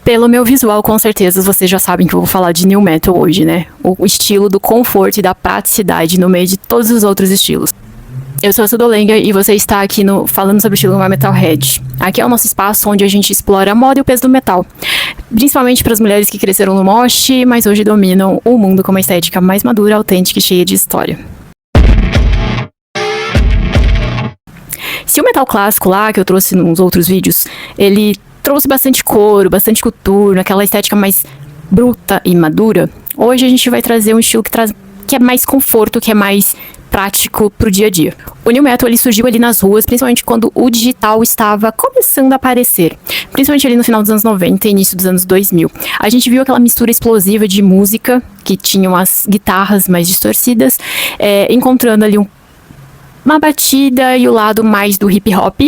Pelo meu visual, com certeza, vocês já sabem que eu vou falar de New Metal hoje, né? O estilo do conforto e da praticidade no meio de todos os outros estilos. Eu sou a Sudolenga e você está aqui falando sobre o estilo Metalhead. Aqui é o nosso espaço onde a gente explora a moda e o peso do metal. Principalmente para as mulheres que cresceram no mosh, mas hoje dominam o mundo com uma estética mais madura, autêntica e cheia de história. Se o metal clássico lá, que eu trouxe nos outros vídeos, ele trouxe bastante couro, bastante coturno, aquela estética mais bruta e madura, hoje a gente vai trazer um estilo que é mais conforto, que é mais prático pro dia a dia. O New Metal, ele surgiu ali nas ruas, principalmente quando o digital estava começando a aparecer. Principalmente ali no final dos anos 90 e início dos anos 2000. A gente viu aquela mistura explosiva de música, que tinham as guitarras mais distorcidas, encontrando ali uma batida e o lado mais do hip hop,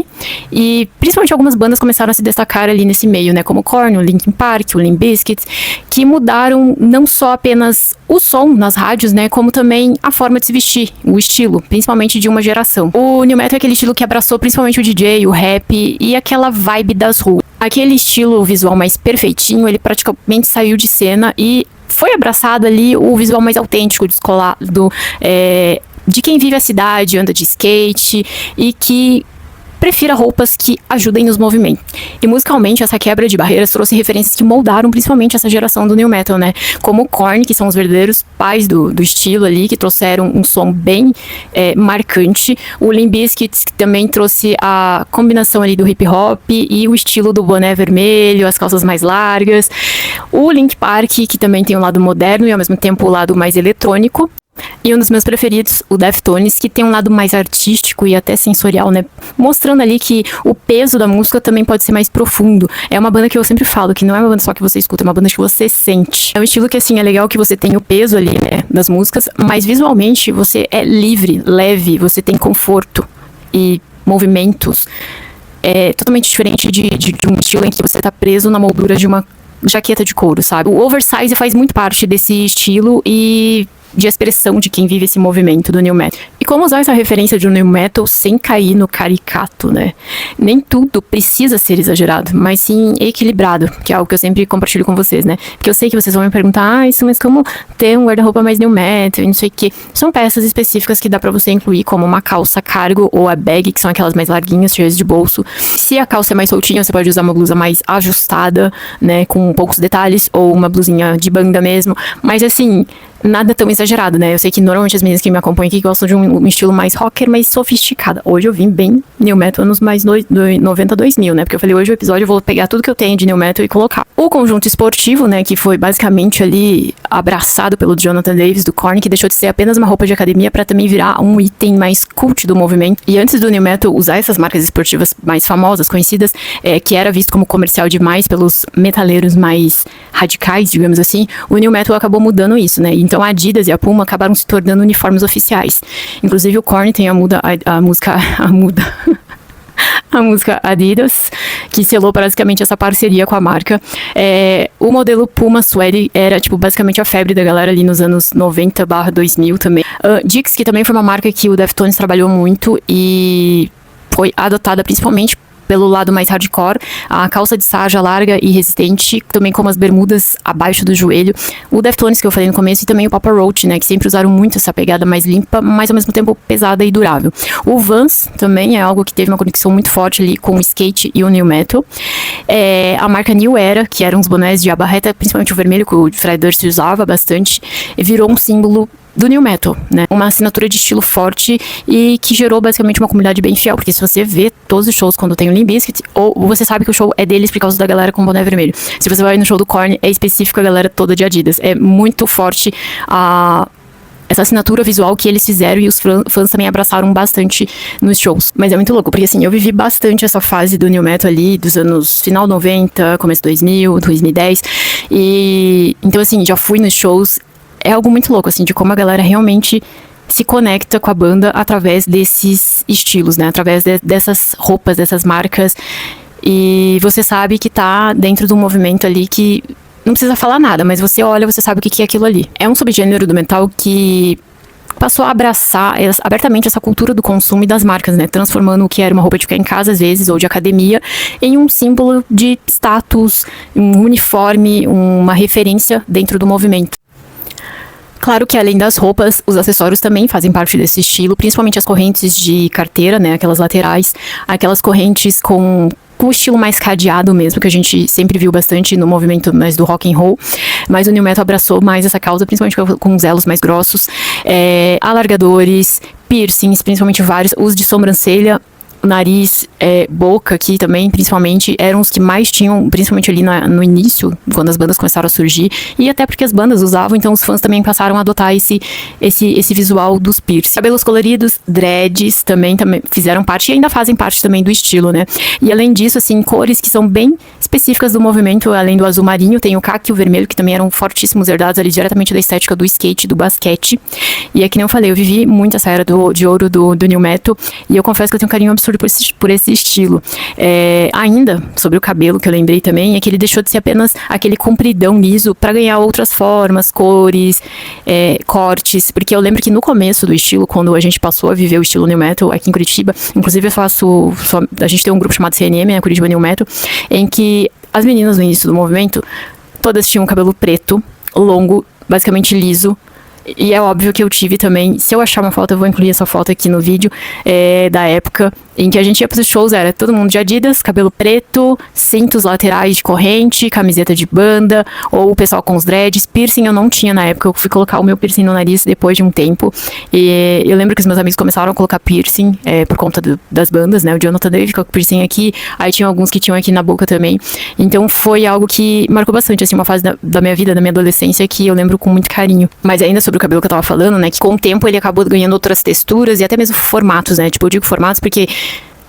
e principalmente algumas bandas começaram a se destacar ali nesse meio, né, como o Korn, o Linkin Park, o Limp Bizkit, que mudaram não só apenas o som nas rádios, né, como também a forma de se vestir, o estilo, principalmente de uma geração. O New Metal é aquele estilo que abraçou principalmente o DJ, o rap e aquela vibe das ruas. Aquele estilo visual mais perfeitinho, ele praticamente saiu de cena e foi abraçado ali o visual mais autêntico, descolado, de quem vive a cidade, anda de skate e que prefira roupas que ajudem nos movimentos. E musicalmente, essa quebra de barreiras trouxe referências que moldaram principalmente essa geração do New Metal, né? Como o Korn, que são os verdadeiros pais do estilo ali, que trouxeram um som bem marcante. O Limp Bizkit, que também trouxe a combinação ali do hip hop e o estilo do boné vermelho, as calças mais largas. O Linkin Park, que também tem um lado moderno e ao mesmo tempo o lado mais eletrônico. E um dos meus preferidos, o Deftones, que tem um lado mais artístico e até sensorial, né? Mostrando ali que o peso da música também pode ser mais profundo. É uma banda que eu sempre falo, que não é uma banda só que você escuta, é uma banda que você sente. É um estilo que, assim, é legal que você tem o peso ali, né, das músicas, mas visualmente você é livre, leve, você tem conforto e movimentos. É totalmente diferente de um estilo em que você tá preso na moldura de uma jaqueta de couro, sabe? O oversize faz muito parte desse estilo e de expressão de quem vive esse movimento do New Metal. E como usar essa referência de um New Metal sem cair no caricato, né? Nem tudo precisa ser exagerado, mas sim equilibrado, que é algo que eu sempre compartilho com vocês, né? Porque eu sei que vocês vão me perguntar, isso, mas como ter um guarda-roupa mais New Metal e não sei o que. São peças específicas que dá pra você incluir, como uma calça cargo ou a bag, que são aquelas mais larguinhas, cheias de bolso. Se a calça é mais soltinha, você pode usar uma blusa mais ajustada, né? Com poucos detalhes, ou uma blusinha de banda mesmo. Mas assim, nada tão exagerado, né? Eu sei que normalmente as meninas que me acompanham aqui gostam de um estilo mais rocker, mais sofisticado. Hoje eu vim bem New Metal nos mais 90, 2000, né? Porque eu falei, hoje o episódio eu vou pegar tudo que eu tenho de New Metal e colocar. O conjunto esportivo, né? Que foi basicamente ali abraçado pelo Jonathan Davis, do Korn, que deixou de ser apenas uma roupa de academia para também virar um item mais cult do movimento. E antes do New Metal usar essas marcas esportivas mais famosas, conhecidas, que era visto como comercial demais pelos metaleiros mais radicais, digamos assim, o New Metal acabou mudando isso, né? Então a Adidas e a Puma acabaram se tornando uniformes oficiais. Inclusive o Korn tem a música Adidas, que selou basicamente essa parceria com a marca. O modelo Puma Suede era, tipo, basicamente a febre da galera ali nos anos 90/2000 também. Dix, que também foi uma marca que o Deftones trabalhou muito e foi adotada principalmente pelo lado mais hardcore, a calça de sarja larga e resistente, também como as bermudas abaixo do joelho, o Deftones que eu falei no começo e também o Papa Roach, né, que sempre usaram muito essa pegada mais limpa, mas ao mesmo tempo pesada e durável. O Vans também é algo que teve uma conexão muito forte ali com o skate e o New Metal. A marca New Era, que eram uns bonés de aba reta, principalmente o vermelho, que o Fred Durst usava bastante, virou um símbolo do New Metal, né? Uma assinatura de estilo forte e que gerou basicamente uma comunidade bem fiel, porque se você vê todos os shows quando tem o Limp Bizkit, ou você sabe que o show é deles por causa da galera com boné vermelho. Se você vai no show do Korn, é específico a galera toda de Adidas. É muito forte essa assinatura visual que eles fizeram e os fãs também abraçaram bastante nos shows. Mas é muito louco, porque assim, eu vivi bastante essa fase do New Metal ali, dos anos final 90, começo 2000, 2010, e então assim, já fui nos shows. É algo muito louco, assim, de como a galera realmente se conecta com a banda através desses estilos, né? Através dessas roupas, dessas marcas. E você sabe que tá dentro de um movimento ali que não precisa falar nada, mas você olha, você sabe o que é aquilo ali. É um subgênero do metal que passou a abraçar abertamente essa cultura do consumo e das marcas, né? Transformando o que era uma roupa de ficar em casa, às vezes, ou de academia, em um símbolo de status, um uniforme, uma referência dentro do movimento. Claro que além das roupas, os acessórios também fazem parte desse estilo, principalmente as correntes de carteira, né, aquelas laterais, aquelas correntes com o estilo mais cadeado mesmo, que a gente sempre viu bastante no movimento mais do rock and roll, mas o New Metal abraçou mais essa causa, principalmente com os elos mais grossos, alargadores, piercings, principalmente vários, os de sobrancelha, nariz, boca aqui também, principalmente, eram os que mais tinham, principalmente ali no início, quando as bandas começaram a surgir, e até porque as bandas usavam, então os fãs também passaram a adotar esse visual dos piercing. Cabelos coloridos, dreads também fizeram parte, e ainda fazem parte também do estilo, né? E além disso, assim, cores que são bem específicas do movimento, além do azul marinho, tem o caqui e o vermelho, que também eram fortíssimos, herdados ali diretamente da estética do skate, do basquete, e é que nem eu falei, eu vivi muito essa era de ouro do New Metal, e eu confesso que eu tenho um carinho absurdo por esse estilo. Ainda, sobre o cabelo, que eu lembrei também, é que ele deixou de ser apenas aquele compridão liso para ganhar outras formas, cores, cortes, porque eu lembro que no começo do estilo, quando a gente passou a viver o estilo New Metal aqui em Curitiba, inclusive a gente tem um grupo chamado CNM, né, Curitiba New Metal, em que as meninas no início do movimento, todas tinham cabelo preto, longo, basicamente liso. E é óbvio que eu tive também, se eu achar uma foto, eu vou incluir essa foto aqui no vídeo, da época em que a gente ia pros shows, era todo mundo de Adidas, cabelo preto, cintos laterais de corrente, camiseta de banda, ou o pessoal com os dreads. Piercing eu não tinha na época, eu fui colocar o meu piercing no nariz depois de um tempo, e eu lembro que os meus amigos começaram a colocar piercing, por conta das bandas, né, o Jonathan Dave ficou com piercing aqui, aí tinha alguns que tinham aqui na boca também, então foi algo que marcou bastante, assim, uma fase da minha vida, da minha adolescência, que eu lembro com muito carinho. Mas ainda sobre o cabelo que eu tava falando, né, que com o tempo ele acabou ganhando outras texturas e até mesmo formatos, né, tipo, eu digo formatos porque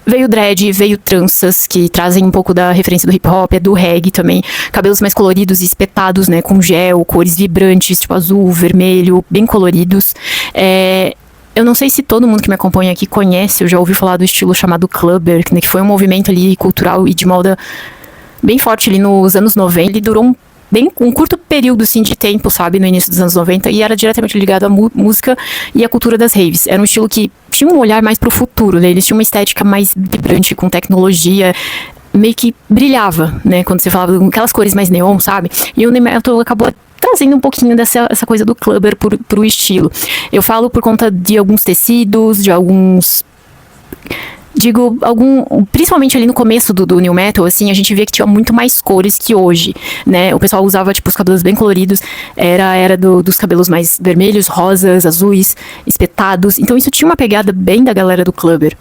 veio dread, veio tranças, que trazem um pouco da referência do hip hop, do reggae também, cabelos mais coloridos e espetados, né, com gel, cores vibrantes, tipo azul, vermelho, bem coloridos. Eu não sei se todo mundo que me acompanha aqui conhece, eu já ouvi falar do estilo chamado clubber, né, que foi um movimento ali cultural e de moda bem forte ali nos anos 90, ele durou um curto período, assim, de tempo, sabe, no início dos anos 90, e era diretamente ligado à música e à cultura das raves. Era um estilo que tinha um olhar mais pro futuro, né, eles tinham uma estética mais vibrante, com tecnologia, meio que brilhava, né, quando você falava aquelas cores mais neon, sabe, e o New Metal acabou trazendo um pouquinho dessa coisa do clubber pro estilo. Eu falo por conta de alguns tecidos, de alguns... principalmente ali no começo do New Metal, assim, a gente via que tinha muito mais cores que hoje, né, o pessoal usava, tipo, os cabelos bem coloridos, era dos cabelos mais vermelhos, rosas, azuis, espetados, então isso tinha uma pegada bem da galera do clubber.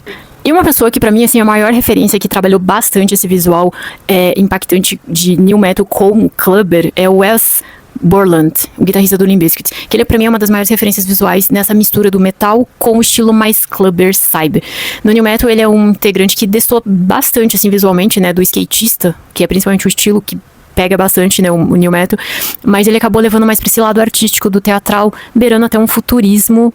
E uma pessoa que pra mim, assim, a maior referência, que trabalhou bastante esse visual impactante de New Metal com clubber, é o Wes Borland, o guitarrista do Limp Bizkit, que ele pra mim é uma das maiores referências visuais nessa mistura do metal com o estilo mais clubber side. No New Metal ele é um integrante que destoa bastante, assim, visualmente, né, do skatista, que é principalmente o estilo que pega bastante, né, o New Metal, mas ele acabou levando mais pra esse lado artístico do teatral, beirando até um futurismo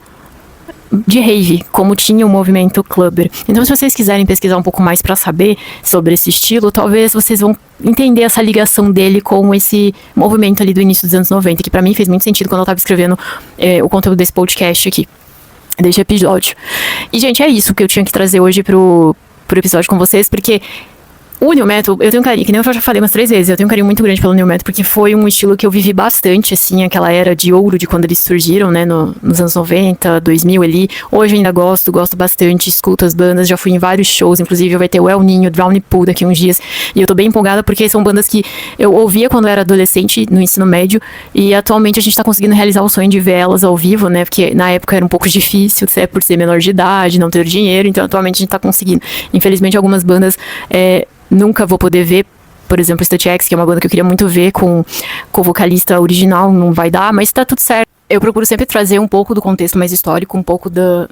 de rave, como tinha o movimento clubber. Então, se vocês quiserem pesquisar um pouco mais para saber sobre esse estilo, talvez vocês vão entender essa ligação dele com esse movimento ali do início dos anos 90, que para mim fez muito sentido quando eu tava escrevendo o conteúdo desse podcast aqui, desse episódio. E, gente, é isso que eu tinha que trazer hoje pro episódio com vocês, porque o New Metal, eu tenho um carinho, que nem eu já falei umas 3 vezes, eu tenho um carinho muito grande pelo New Metal, porque foi um estilo que eu vivi bastante, assim, aquela era de ouro de quando eles surgiram, né, nos anos 90, 2000 ali. Hoje eu ainda gosto bastante, escuto as bandas, já fui em vários shows, inclusive vai ter o El Ninho, Drowning Pool daqui uns dias, e eu tô bem empolgada porque são bandas que eu ouvia quando eu era adolescente, no ensino médio, e atualmente a gente tá conseguindo realizar o sonho de ver elas ao vivo, né, porque na época era um pouco difícil, por ser menor de idade, não ter dinheiro, então atualmente a gente tá conseguindo. Infelizmente algumas bandas nunca vou poder ver, por exemplo, Stunt X, que é uma banda que eu queria muito ver com o vocalista original, não vai dar, mas tá tudo certo. Eu procuro sempre trazer um pouco do contexto mais histórico, um pouco do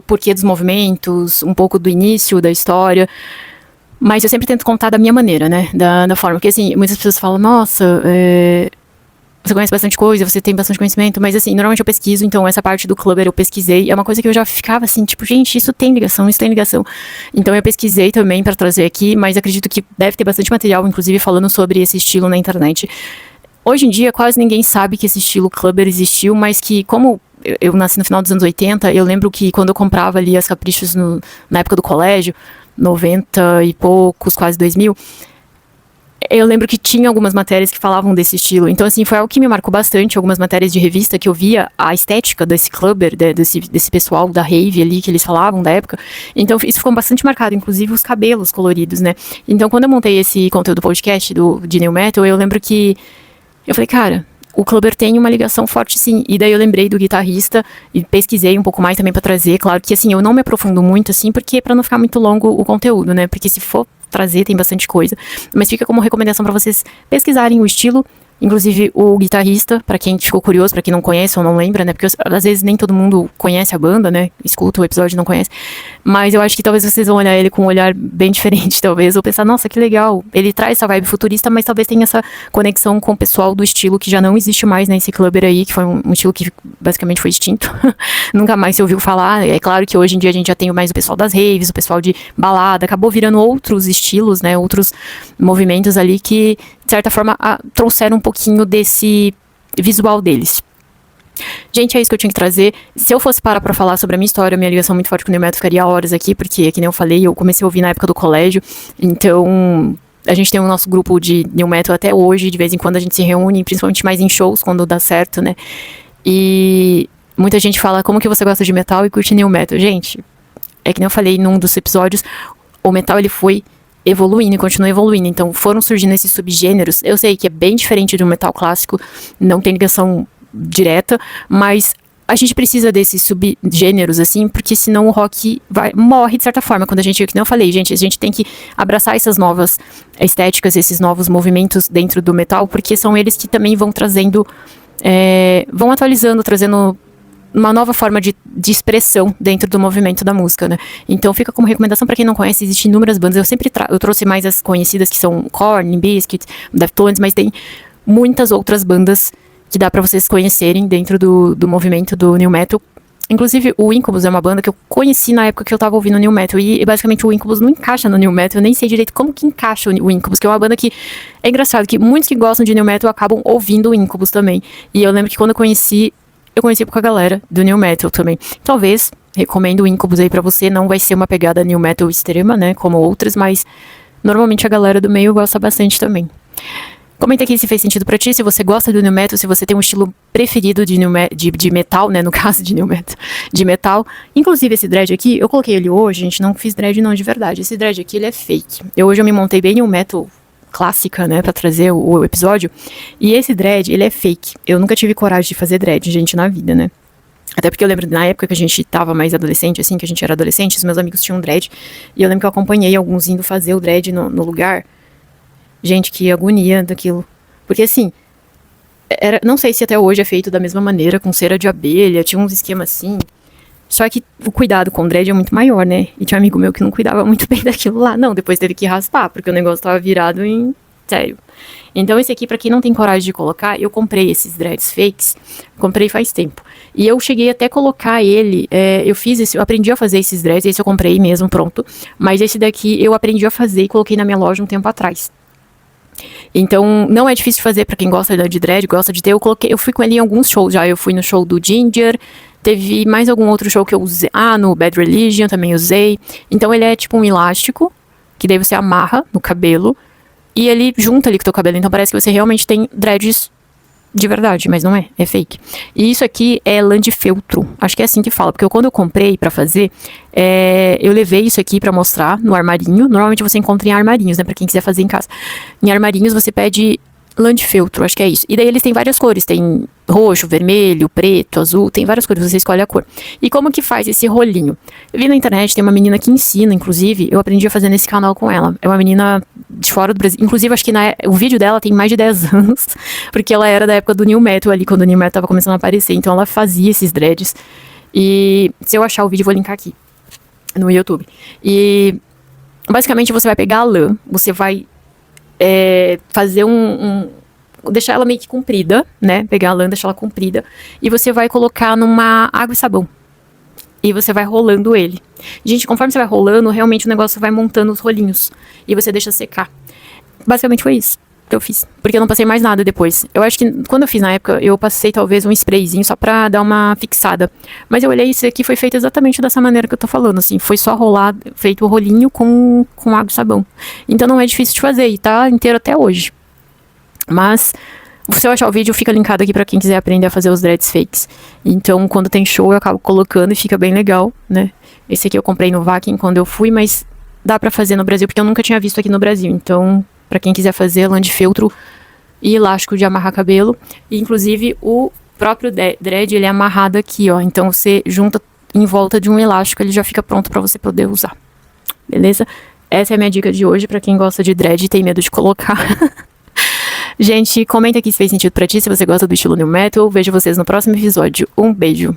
porquê dos movimentos, um pouco do início da história, mas eu sempre tento contar da minha maneira, né, da forma, porque assim, muitas pessoas falam, nossa, você conhece bastante coisa, você tem bastante conhecimento, mas assim, normalmente eu pesquiso, então essa parte do clubber eu pesquisei, é uma coisa que eu já ficava assim, tipo, gente, isso tem ligação, então eu pesquisei também pra trazer aqui, mas acredito que deve ter bastante material, inclusive falando sobre esse estilo na internet. Hoje em dia quase ninguém sabe que esse estilo clubber existiu, mas que como eu nasci no final dos anos 80, eu lembro que quando eu comprava ali as Caprichos na época do colégio, 90 e poucos, quase 2000, eu lembro que tinha algumas matérias que falavam desse estilo. Então, assim, foi algo que me marcou bastante. Algumas matérias de revista que eu via a estética desse clubber, desse pessoal da rave ali que eles falavam da época. Então, isso ficou bastante marcado, inclusive os cabelos coloridos, né? Então, quando eu montei esse conteúdo podcast de New Metal, eu lembro que eu falei, cara, o clubber tem uma ligação forte, sim. E daí eu lembrei do guitarrista e pesquisei um pouco mais também pra trazer. Claro que, assim, eu não me aprofundo muito, assim, porque pra não ficar muito longo o conteúdo, né? Porque se for trazer, tem bastante coisa, mas fica como recomendação pra vocês pesquisarem o estilo, inclusive o guitarrista, pra quem ficou curioso, pra quem não conhece ou não lembra, né, porque às vezes nem todo mundo conhece a banda, né, escuta o episódio e não conhece, mas eu acho que talvez vocês vão olhar ele com um olhar bem diferente, talvez, ou pensar, nossa, que legal, ele traz essa vibe futurista, mas talvez tenha essa conexão com o pessoal do estilo que já não existe mais, né, esse clubber aí, que foi um estilo que basicamente foi extinto, nunca mais se ouviu falar. É claro que hoje em dia a gente já tem mais o pessoal das raves, o pessoal de balada, acabou virando outros estilos, né, outros movimentos ali que, de certa forma, trouxeram um pouquinho desse visual deles. Gente, é isso que eu tinha que trazer. Se eu fosse parar pra falar sobre a minha história, minha ligação muito forte com o New Metal, ficaria horas aqui, porque, que nem eu falei, eu comecei a ouvir na época do colégio, então a gente tem o nosso grupo de New Metal até hoje, de vez em quando a gente se reúne, principalmente mais em shows, quando dá certo, né, e muita gente fala, como que você gosta de metal e curte New Metal? Gente, é que nem eu falei num dos episódios, o metal ele foi evoluindo e continua evoluindo, então foram surgindo esses subgêneros. Eu sei que é bem diferente do metal clássico, não tem ligação direta, mas a gente precisa desses subgêneros, assim, porque senão o rock morre de certa forma. Quando a gente, que não eu falei, gente, a gente tem que abraçar essas novas estéticas, esses novos movimentos dentro do metal, porque são eles que também vão trazendo, vão atualizando, trazendo uma nova forma de expressão dentro do movimento da música, né? Então fica como recomendação pra quem não conhece, existem inúmeras bandas, eu sempre eu trouxe mais as conhecidas, que são Korn, Limp Bizkit, Deftones, mas tem muitas outras bandas que dá pra vocês conhecerem dentro do movimento do New Metal. Inclusive o Incubus é uma banda que eu conheci na época que eu tava ouvindo New Metal, e basicamente o Incubus não encaixa no New Metal, eu nem sei direito como que encaixa o Incubus, que é uma banda que, é engraçado, que muitos que gostam de New Metal acabam ouvindo o Incubus também, e eu lembro que quando eu conheci com a galera do New Metal também. Talvez, recomendo o Incubus aí pra você, não vai ser uma pegada New Metal extrema, né, como outras, mas normalmente a galera do meio gosta bastante também. Comenta aqui se fez sentido pra ti, se você gosta do New Metal, se você tem um estilo preferido de metal, né, no caso de New Metal, de metal. Inclusive esse dread aqui, eu coloquei ele hoje, gente, não fiz dread não de verdade, esse dread aqui ele é fake. Hoje eu me montei bem New Metal clássica, né, pra trazer o episódio, e esse dread, ele é fake. Eu nunca tive coragem de fazer dread, gente, na vida, né, até porque eu lembro na época que a gente tava mais adolescente, assim, que a gente era adolescente, os meus amigos tinham dread, e eu lembro que eu acompanhei alguns indo fazer o dread no lugar. Gente, que agonia daquilo, porque assim, não sei se até hoje é feito da mesma maneira, com cera de abelha, tinha uns esquemas assim. Só que o cuidado com o dread é muito maior, né? E tinha um amigo meu que não cuidava muito bem daquilo lá. Não, depois teve que raspar, porque o negócio tava virado em sério. Então esse aqui, pra quem não tem coragem de colocar, eu comprei esses dreads fakes. Comprei faz tempo. E eu cheguei até a colocar ele, eu aprendi a fazer esses dreads, esse eu comprei mesmo, pronto. Mas esse daqui eu aprendi a fazer e coloquei na minha loja um tempo atrás. Então, não é difícil de fazer pra quem gosta de dread, gosta de ter. Eu fui com ele em alguns shows já. Eu fui no show do Ginger, teve mais algum outro show que eu usei. No Bad Religion também usei. Então, ele é tipo um elástico, que daí você amarra no cabelo, e ele junta ali com o teu cabelo. Então, parece que você realmente tem dreads de verdade, mas não é fake. E isso aqui é lã de feltro, acho que é assim que fala, porque quando eu comprei pra fazer, eu levei isso aqui pra mostrar no armarinho. Normalmente você encontra em armarinhos, né, pra quem quiser fazer em casa. Em armarinhos você pede lã de feltro, acho que é isso. E daí eles têm várias cores, tem roxo, vermelho, preto, azul, tem várias cores, você escolhe a cor. E como que faz esse rolinho? Eu vi na internet, tem uma menina que ensina, inclusive, eu aprendi a fazer nesse canal com ela. É uma menina de fora do Brasil, inclusive acho que o vídeo dela tem mais de 10 anos, porque ela era da época do New Metal ali, quando o New Metal tava começando a aparecer, então ela fazia esses dreads. E se eu achar o vídeo, eu vou linkar aqui no YouTube. E basicamente você vai pegar a lã, você vai fazer deixar ela meio que comprida, né? Pegar a lã, deixar ela comprida. E você vai colocar numa água e sabão. E você vai rolando ele. Gente, conforme você vai rolando, realmente o negócio vai montando os rolinhos. E você deixa secar. Basicamente foi isso. eu fiz. Porque eu não passei mais nada depois. Eu acho que quando eu fiz na época, eu passei talvez um sprayzinho só pra dar uma fixada. Mas eu olhei, isso aqui foi feito exatamente dessa maneira que eu tô falando, assim. Foi só feito o rolinho com água e sabão. Então não é difícil de fazer e tá inteiro até hoje. Mas, se eu achar o vídeo, fica linkado aqui pra quem quiser aprender a fazer os dreads fakes. Então, quando tem show, eu acabo colocando e fica bem legal, né? Esse aqui eu comprei no Vakin quando eu fui, mas dá pra fazer no Brasil, porque eu nunca tinha visto aqui no Brasil. Então, pra quem quiser fazer, lã de feltro e elástico de amarrar cabelo. E, inclusive, o próprio dread, ele é amarrado aqui, ó. Então, você junta em volta de um elástico, ele já fica pronto pra você poder usar. Beleza? Essa é a minha dica de hoje pra quem gosta de dread e tem medo de colocar. Gente, comenta aqui se fez sentido pra ti, se você gosta do estilo new metal. Vejo vocês no próximo episódio. Um beijo!